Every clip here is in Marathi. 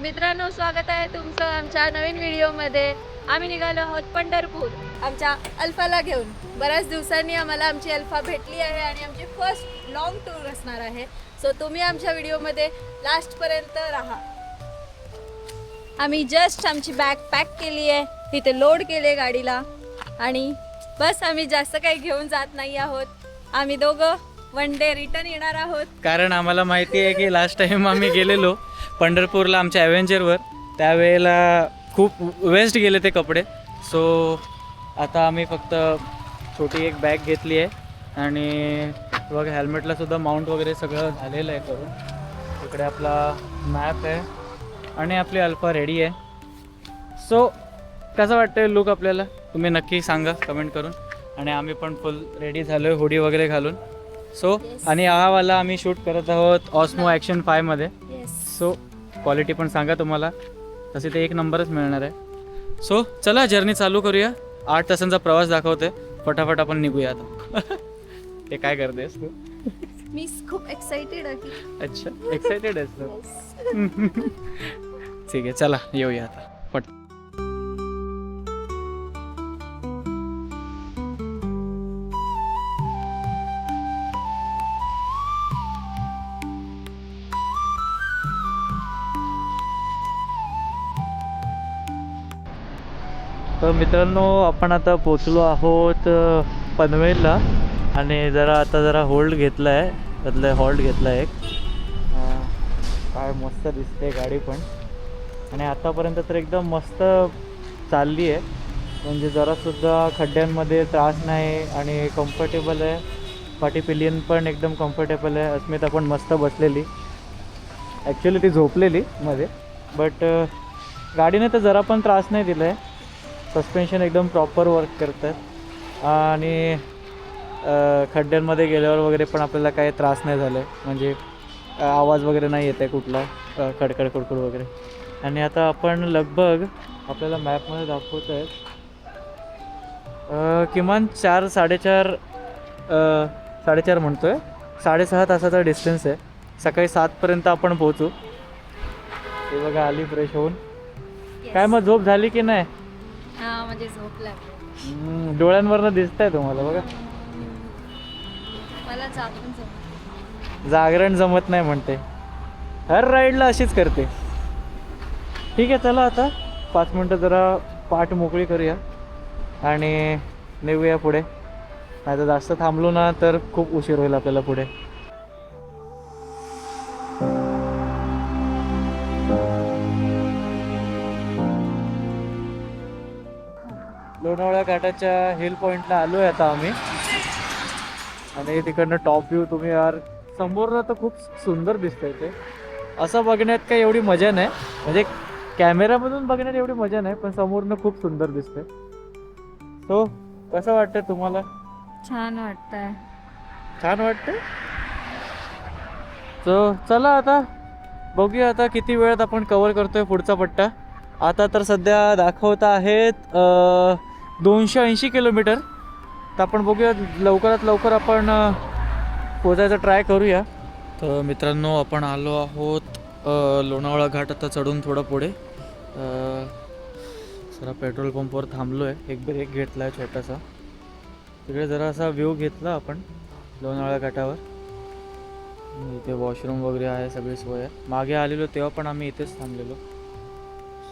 मित्रांनो, स्वागत आहे तुमचं आमच्या नवीन व्हिडिओमध्ये. आम्ही निघालो आहोत पंढरपूर आमच्या अल्फाला घेऊन. बऱ्याच दिवसांनी आम्हाला आमची अल्फा भेटली आहे आणि आमची फर्स्ट लॉंग टूर असणार आहे. सो तुम्ही आमच्या व्हिडिओमध्ये लास्टपर्यंत राहा. आम्ही जस्ट आमची बॅग पॅक केली आहे, तिथे लोड केले गाडीला आणि बस आम्ही जास्त काही घेऊन जात नाही आहोत. आम्ही दोघं वन डे रिटर्न येणार आहोत. कारण आम्हाला माहिती आहे की लास्ट टाइम आम्ही गेलेलो पंढरपूरला आमच्या ॲव्हेंजरवर, त्यावेळेला खूप वेस्ट गेले ते कपडे. सो आता आम्ही फक्त छोटी एक बॅग घेतली आहे आणि बघा हेल्मेटला सुद्धा माउंट वगैरे सगळं झालेलं आहे करून. इकडे आपला मॅप आहे आणि आपली अल्फा रेडी आहे. सो कसं वाटतं लुक आपल्याला तुम्ही नक्की सांगा कमेंट करून. आणि आम्ही पण फुल रेडी झालो आहे हुडी वगैरे घालून. सो आणि हा आम्ही शूट करत आहोत ऑस्मो ॲक्शन 5 मध्ये. सो क्वालिटी पण सांगा तुम्हाला, तसे ते एक नंबरच मिळणार आहे. सो चला जर्नी चालू करूया. 8 तासांचा प्रवास दाखवते, फटाफट आपण निघूया आता. ते काय करतेस तू? मी खूप एक्साइटेड आहे. अच्छा एक्साइटेड आहेस तू? ठीक आहे चला येऊया आता पट. तर मित्रांनो आपण आता पोचलो आहोत पनवेलला आणि जरा होल्ड घेतला आहे, त्यातलं हॉल्ट घेतला आहे एक. काय मस्त दिसते गाडी पण, आणि आतापर्यंत तर एकदम मस्त चालली आहे. म्हणजे जरासुद्धा खड्ड्यांमध्ये त्रास नाही आणि कम्फर्टेबल आहे. पाठी पिलियन पण एकदम कम्फर्टेबल आहे. अस्मिता पण मस्त बसलेली. ॲक्च्युली ती झोपलेली मध्ये, बट गाडीने तर जरा पण त्रास नाही दिला आहे. सस्पेन्शन एकदम प्रॉपर वर्क करतात आणि खड्ड्यांमध्ये गेल्यावर वगैरे पण आपल्याला काही त्रास नाही झाला आहे. म्हणजे आवाज वगैरे नाही येत आहे कुठला खडखड खुडखुड वगैरे. आणि आता आपण लगभग आपल्याला मॅपमध्ये दाखवत आहेत किमान 4-4.5 म्हणतो आहे, 6.5 तासाचा डिस्टन्स आहे. सकाळी 7पर्यंत आपण पोहोचू. ते बघा आली फ्रेश होऊन. काय मग झोप झाली की नाही? हा म्हणजे झोप लागली. डोळ्यांवरनं दिसत आहे तुम्हाला बघा. मला जागरण जमत नाही म्हणते, हर राईडला अशीच करते. ठीक आहे चला आता 5 मिनटं जरा पाठ मोकळी करूया आणि निघूया पुढे. नाही तर जास्त थांबलो ना तर खूप उशीर होईल आपल्याला पुढे. लोणावळा घाटाच्या हिल पॉईंटला आलो आहे आता आम्ही. आणि तिकडनं टॉप व्ह्यू तुम्ही यार समोरनं तर खूप सुंदर दिसतंय. ते असं बघण्यात काही एवढी मजा नाही, म्हणजे कॅमेरामधून बघण्यात एवढी मजा नाही, पण समोरनं खूप सुंदर दिसतंय. सो कसं वाटतंय तुम्हाला? छान वाटतंय. छान वाटतंय. सो चला आता बघूया आता किती वेळात आपण कव्हर करतोय पुढचा पट्टा. आता तर सध्या दाखवत आहेत 280 किलोमीटर. तर आपण बघूया लवकरात लवकर आपण पोचायचा ट्राय करूया. तर मित्रांनो आपण आलो आहोत लोणावळा घाट. आता चढून थोडं पुढे जरा पेट्रोल पंपवर थांबलो आहे. एक ब्रेक घेतला आहे छोटासा. तिकडे जरा असा व्ह्यू घेतला आपण लोणावळा घाटावर. इथे वॉशरूम वगैरे आहे, सगळी सोय आहे. मागे आलेलो तेव्हा पण आम्ही इथेच थांबलेलो.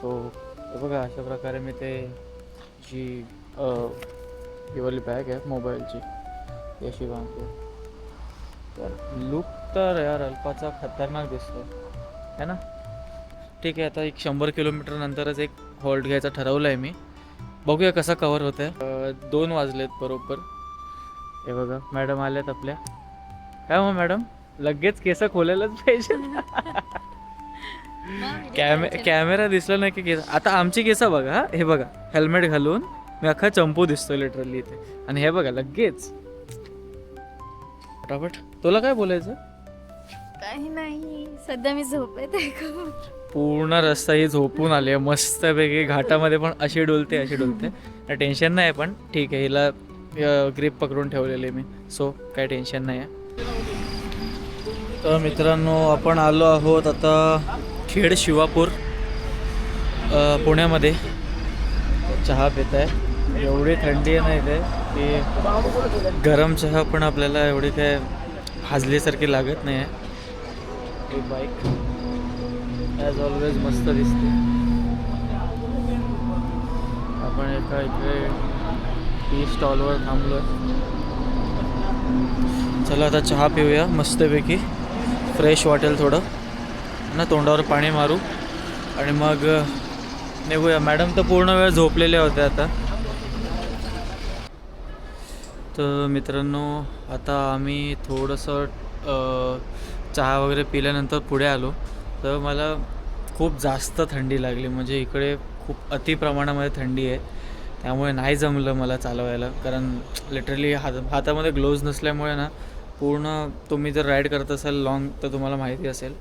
सो बघा अशा प्रकारे मी ते जी ही वाली बॅग आहे मोबाईलची ती अशी बांधतो. तर लुक तर यार अल्फाचा खतरनाक दिसतो है ना. ठीक आहे आता 100 किलोमीटर नंतरच एक हॉल्ट घ्यायचा ठरवलं आहे मी. बघूया कसा कवर होत आहे. 2 वाजलेत बरोबर. हे बघा मॅडम आल्यात आपल्या. काय मग मॅडम लगेच केस खोलायलाच पाहिजे. कॅमेरा दिसला नाही की केस. आता आमची केस बघा, हे बघा हेल्मेट घालून मी अख्खा चंपू दिसतोय लिटरली इथे. आणि हे बघा लगेच फटाफट. तुला काय बोलायचं? काही नाही, सध्या मी झोपेत आहे. पूर्ण रस्ता ही झोपून आली आहे मस्तपैकी. घाटामध्ये पण अशी डोलते. टेन्शन नाही पण ठीक आहे. हिला ग्रिप पकडून ठेवलेली मी, सो काही टेन्शन नाही आहे. तर मित्रांनो आपण आलो आहोत आता खेड शिवापूर. पुण्यामध्ये चहा पित आहे. एवढी थंडी आहे ना इथे की गरम चहा पण आपल्याला एवढी काय भाजल्यासारखी लागत नाही आहे. ही बाईक ॲज ऑलवेज मस्त दिसते. आपण एका इकडे टी स्टॉलवर थांबलो आहे. चला आता चहा पिऊया मस्तपैकी. फ्रेश वाटेल थोडं ना, तोंडावर पाणी मारू आणि मग निघूया. मॅडम तर पूर्ण वेळ झोपलेल्या होत्या आता. तर मित्रांनो आता आम्ही थोडंसं चहा वगैरे पिल्यानंतर पुढे आलो. तर मला खूप जास्त थंडी लागली. म्हणजे इकडे खूप अतिप्रमाणामध्ये थंडी आहे. त्यामुळे नाही जमलं मला चालवायला. कारण लिटरली हातामध्ये ग्लोव्ज नसल्यामुळे ना पूर्ण, तुम्ही जर राईड करत असाल लॉंग तर तुम्हाला माहिती असेल,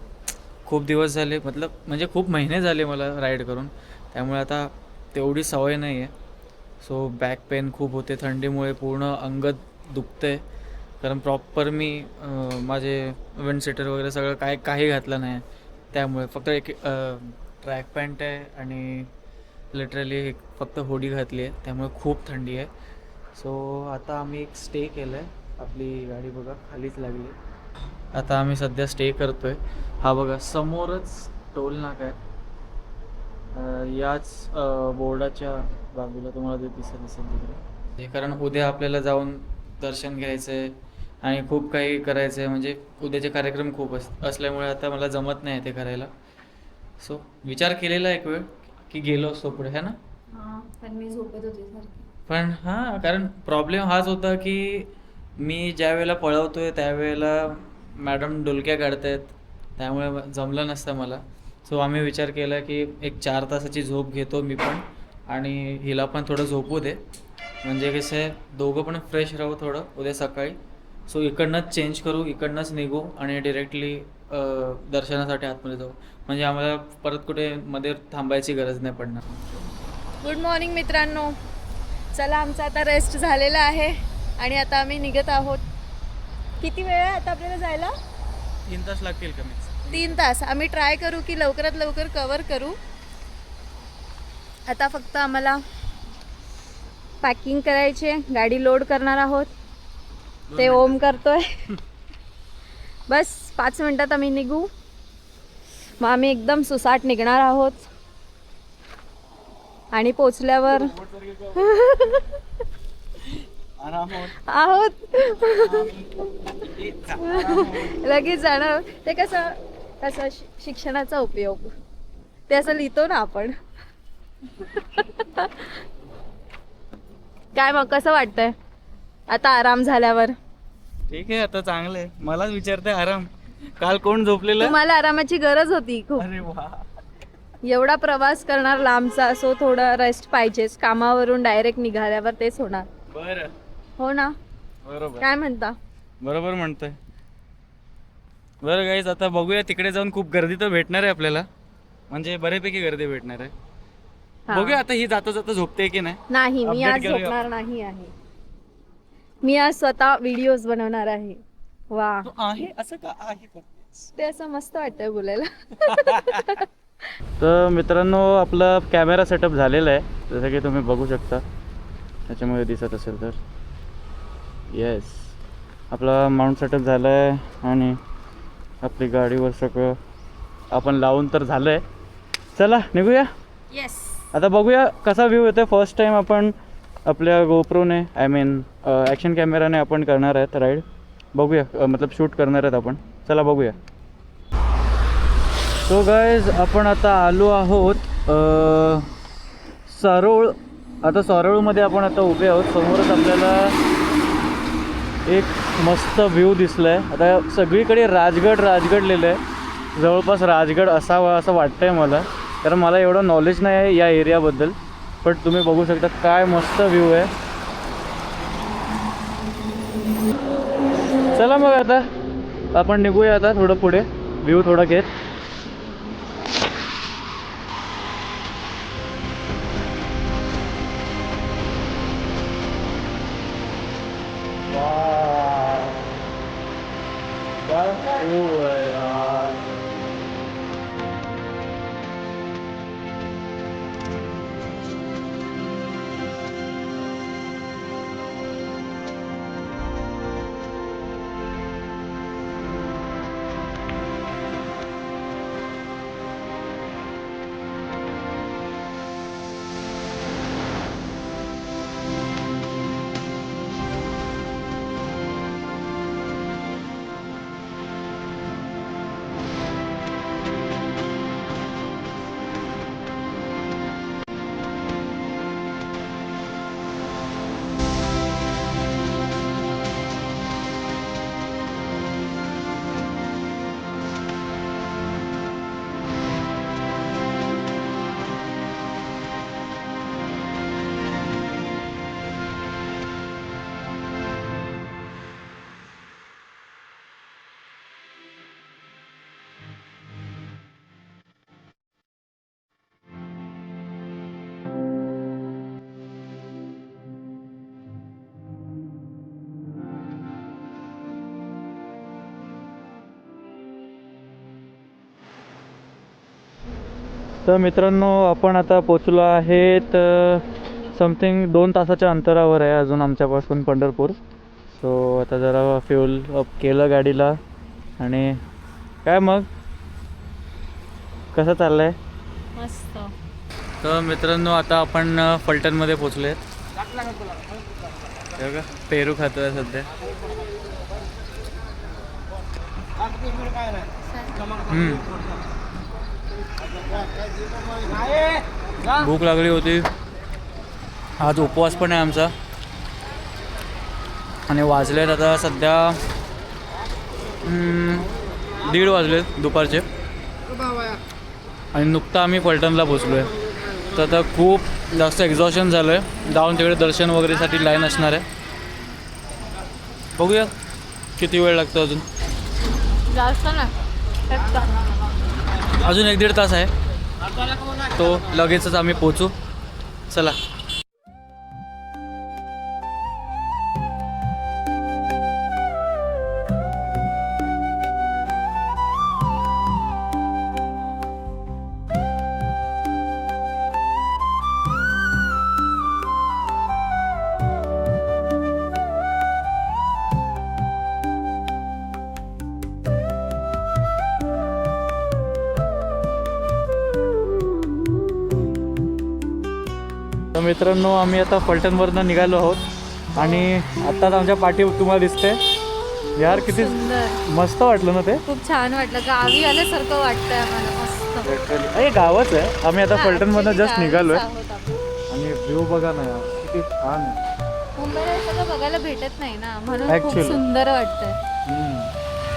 खूप दिवस झाले, म्हणजे खूप महिने झाले मला राईड करून. त्यामुळे आता तेवढी सवय नाही आहे. सो बॅक पेन खूप होते थंडीमुळे. पूर्ण अंग दुखते. कारण प्रॉपर मी माझे विंड सीटर वगैरे सगळं काही घातलं नाही. त्यामुळे फक्त एक ट्रॅक पॅन्ट आहे आणि लिटरली फक्त हुडी घातली आहे. त्यामुळे खूप थंडी आहे. सो आता आम्ही एक स्टे केलं आहे. आपली गाडी बघा खालीच लागली. आता आम्ही सध्या स्टे करतो आहे. हा बघा समोरच टोल नाका आहे. याच बोर्डाच्या बाजूला तुम्हाला ते दिसेल तिकडे. कारण उद्या आपल्याला जाऊन दर्शन घ्यायचं आहे आणि खूप काही करायचं आहे. म्हणजे उद्याचे कार्यक्रम खूप असल्यामुळे आता मला जमत नाही ते करायला. सो विचार केलेला एक वेळ की गेलो असतो पुढे, है ना. पण मी झोपत होते सारखी. पण हां, कारण प्रॉब्लेम हाच होता की मी ज्या वेळेला पळवतोय त्यावेळेला मॅडम डुलक्या काढतायत. त्यामुळे जमलं नसतं मला. सो आम्ही विचार केला की एक 4 तासाची झोप घेतो मी पण आणि हिला पण थोडं झोपू दे. म्हणजे कसं आहे दोघं पण फ्रेश राहू थोडं उद्या सकाळी. सो इकडनंच चेंज करू, इकडनंच निघू आणि डिरेक्टली दर्शनासाठी आतमध्ये जाऊ. म्हणजे आम्हाला परत कुठे मध्ये थांबायची गरज नाही पडणार. गुड मॉर्निंग मित्रांनो. चला आमचा आता रेस्ट झालेला आहे आणि आता आम्ही निघत आहोत. किती वेळ आहे आता आपल्याला जायला? 3 तास लागतील कमीच. 3 तास. आम्ही ट्राय करू की लवकरात लवकर कवर करू. आता फक्त आम्हाला पॅकिंग करायचे, गाडी लोड करणार आहोत. ते ओम करतोय. बस 5 मिनिटात आम्ही निघू. मग आम्ही एकदम सुसाट निघणार आहोत आणि पोचल्यावर आहोत लगेच जाणार. ते कसं शिक्षणाचा उपयोग ते असं लिहितो ना आपण. काय मग कसं वाटतंय आता आराम झाल्यावर? ठीक आहे, आता चांगलं आहे. मलाच विचारते आराम. काल कोण झोपलेलं? तुम्हाला आरामाची गरज होती खूप. अरे वा. एवढा प्रवास करणार लांबचा, सो थोडा रेस्ट पाहिजेच. कामावरून डायरेक्ट निघाल्यावर तेच होणार. बरं, हो ना. बरोबर. काय म्हणता? बरोबर म्हणतोय. बरं गाईज, आता बघूया. तिकडे जाऊन खूप गर्दी तर भेटणार आहे आपल्याला. म्हणजे बऱ्यापैकी गर्दी भेटणार आहे. बघूया आता ही जाता जाता झोपते की नाही. नाही, मी Update आज करूया. झोपणार नाही आहे. मी आज स्वतः व्हिडिओज बनवणार आहे. वा, तो आहे असं का आहे का? ते असं मस्त वाटतंय बोलायला. तर मित्रांनो आपला कॅमेरा सेटअप झालेला आहे, जसं की तुम्ही बघू शकता. त्याच्यामध्ये दिसत असेल तर येस, आपला माउंट सेटअप झाला आहे आणि आपली गाडीवर सगळं आपण लावून तर झालं आहे. चला निघूया. येस. आता बघूया कसा व्ह्यू येतो. फर्स्ट टाईम आपण आपल्या गोप्रोने ॲक्शन कॅमेराने आपण करणार आहेत राईड. बघूया, मतलब शूट करणार आहेत आपण. चला बघूया. सो गाईज, आपण आता आलो आहोत सारोळ. आता सारोळमध्ये आपण आता उभे आहोत. समोरच आपल्याला एक मस्त व्ह्यू दिसला आहे. आता सगळीकडे राजगड लिहिलं आहे. जवळपास राजगड असावा असं वाटतं आहे मला, कारण मला एवढं नॉलेज नाही आहे या एरियाबद्दल. पण तुम्ही बघू शकता काय मस्त व्ह्यू आहे. चला मग आता आपण निघूया आता थोडं पुढे, व्ह्यू थोडा घेत. तर मित्रांनो आपण आता पोचलो आहेत समथिंग 2 तासाच्या अंतरावर आहे अजून आमच्यापासून पंढरपूर. सो आता जरा फ्यूल अप केलं गाडीला. आणि काय मग कसं चाललं आहे? मस्त. तर मित्रांनो आता आपण फलटणमध्ये पोचलो आहेत. बघा पेरू खातो आहे सध्या. भूक लागली होती. आज उपवास पण आहे आमचा. आणि वाजलेत आता सध्या 1:30 वाजलेत दुपारचे. आणि नुकतं आम्ही फलटणला पोचलो आहे. तर आता खूप जास्त एक्झॉशन झालं आहे. जाऊन तिकडे दर्शन वगैरेसाठी लाईन असणार आहे. बघूया किती वेळ लागतो अजून. जास्त ना अजून 1-1.5 तास आहे. तो लगेचच आम्ही पोचू. चला. तर मित्रांनो आम्ही आता फलटणवरनं निघालो आहोत. आणि आत्ताच आमच्या पाठी तुम्हाला दिसते यार किती सुंदर. मस्त वाटलं ना ते. खूप छान वाटलं. गावी आल्यासारखं वाटतंय आम्हाला. मस्त. अरे गावच आहे. आम्ही आता फलटणमधनं जस्ट निघालोय. आहोत आपण. आणि व्ह्यू बघा ना यार किती छान आहे. मुंबईला हे सगळं बघायला भेटत नाही ना म्हणून खूप Actually. सुंदर वाटतंय.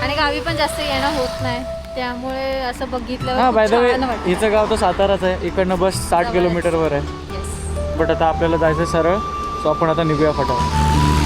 आणि गावी पण जास्त येणं होत नाही त्यामुळे असं बघितलं हां बाय द वे छान वाटतं. हिचं गाव तर साताराच आहे. इकडनं बस 60 किलोमीटरवर आहे. Yes. बट आता आपल्याला जायचं सरळ. सो आपण आता निघूया फटाफट.